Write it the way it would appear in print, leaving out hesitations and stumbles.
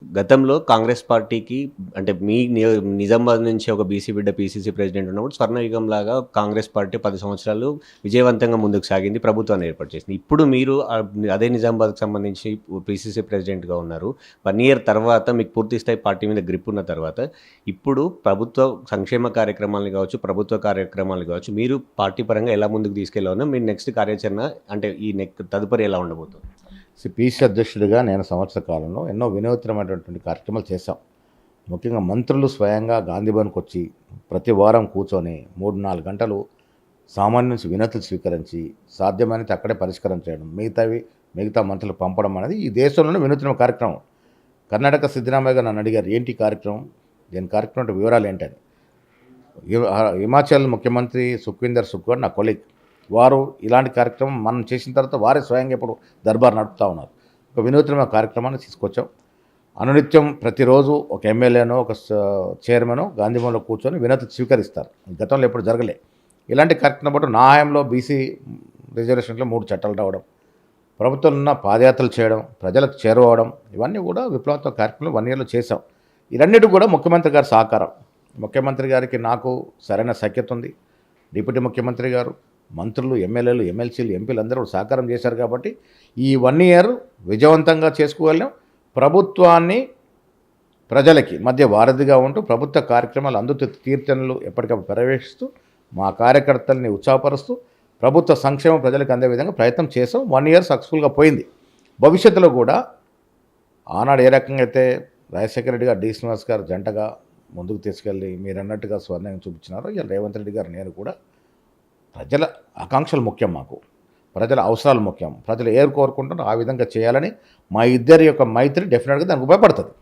గతంలో కాంగ్రెస్ పార్టీకి అంటే మీ నిజామాబాద్ నుంచి ఒక బీసీ బిడ్డ పీసీసీ ప్రెసిడెంట్ ఉన్నప్పుడు స్వర్ణయుగంలాగా కాంగ్రెస్ పార్టీ 10 సంవత్సరాలు విజయవంతంగా ముందుకు సాగింది. ప్రభుత్వాన్ని ఏర్పాటు చేసింది. ఇప్పుడు మీరు అదే నిజామాబాద్‌కి సంబంధించి పీసీసీ ప్రెసిడెంట్‌గా ఉన్నారు. 1 ఇయర్ తర్వాత మీకు పూర్తి స్థాయి పార్టీ మీద గ్రిప్ ఉన్న తర్వాత ఇప్పుడు ప్రభుత్వ సంక్షేమ కార్యక్రమాలను కావచ్చు, ప్రభుత్వ కార్యక్రమాలు కావచ్చు, మీరు పార్టీ పరంగా ఎలా ముందుకు తీసుకెళ్లాలనో మీ నెక్స్ట్ కార్యాచరణ అంటే ఈ తదుపరి ఎలా ఉండబోతుంది? పీసీ అధ్యక్షుడిగా నేను సంవత్సర కాలంలో ఎన్నో వినూత్నమైనటువంటి కార్యక్రమాలు చేశాం. ముఖ్యంగా మంత్రులు స్వయంగా గాంధీ భవన్‌కి వచ్చి ప్రతి వారం కూర్చొని 3-4 గంటలు సామాన్యుల నుంచి వినతులు స్వీకరించి సాధ్యమైనంత అక్కడే పరిష్కారం చేయడం, మిగతా మంత్రులు పంపడం అనేది ఈ దేశంలోనే వినూత్న కార్యక్రమం. కర్ణాటక సిద్ధరామయ్య గారు నన్ను అడిగారు, ఏంటి కార్యక్రమం, దీని కార్యక్రమం వివరాలు ఏంటని. హిమాచల్ ముఖ్యమంత్రి సుఖ్వీందర్ సుఖ్ గారు నా కొలీగ్. వారు ఇలాంటి కార్యక్రమం మనం చేసిన తర్వాత వారే స్వయంగా ఇప్పుడు దర్బార్ నడుపుతూ ఉన్నారు. ఒక వినూత్నమైన కార్యక్రమాన్ని తీసుకొచ్చాం. అనునిత్యం ప్రతిరోజు ఒక ఎమ్మెల్యేనో ఒక చైర్మనో గాంధీ భవన్‌లో కూర్చొని వినతులు స్వీకరిస్తారు. గతంలో ఎప్పుడు జరగలే. ఇలాంటి కార్యక్రమం పాటు నా హయాంలో బీసీ రిజర్వేషన్లో 3 చట్టాలు రావడం, ప్రభుత్వం ఉన్న పాదయాత్రలు చేయడం, ప్రజలకు చేరువవడం, ఇవన్నీ కూడా విప్లవాత్మక కార్యక్రమాలు 1 ఇయర్లో చేశాం. ఇవన్నిటి కూడా ముఖ్యమంత్రి గారి సహకారం. ముఖ్యమంత్రి గారికి నాకు సరైన సఖ్యత ఉంది. డిప్యూటీ ముఖ్యమంత్రి గారు, మంత్రులు, ఎమ్మెల్యేలు, ఎమ్మెల్సీలు, ఎంపీలు అందరూ సహకారం చేశారు కాబట్టి ఈ 1 ఇయర్ విజయవంతంగా చేసుకోగలిగాం. ప్రభుత్వాన్ని ప్రజలకి మధ్య వారధిగా ఉంటూ ప్రభుత్వ కార్యక్రమాలు అందుతూ కీర్తనలు ఎప్పటికప్పుడు పర్యవేక్షిస్తూ మా కార్యకర్తల్ని ఉత్సాహపరుస్తూ ప్రభుత్వ సంక్షేమం ప్రజలకు అందే విధంగా ప్రయత్నం చేసాం. 1 ఇయర్ సక్సెస్ఫుల్గా పోయింది. భవిష్యత్తులో కూడా ఆనాడు ఏ రకంగా అయితే రాజశేఖర రెడ్డి గారు, డి శ్రీనివాస్ గారు జంటగా ముందుకు తీసుకెళ్ళి మీరు అన్నట్టుగా స్వర్ణంగా చూపించినారో, ఇలా రేవంత్ రెడ్డి గారు నేను కూడా ప్రజల ఆకాంక్షలు ముఖ్యం, మాకు ప్రజల అవసరాలు ముఖ్యం, ప్రజలు ఏరు కోరుకుంటారో ఆ విధంగా చేయాలని మా ఇద్దరి యొక్క మైత్రి డెఫినెట్గా దానికి ఉపయోగపడుతుంది.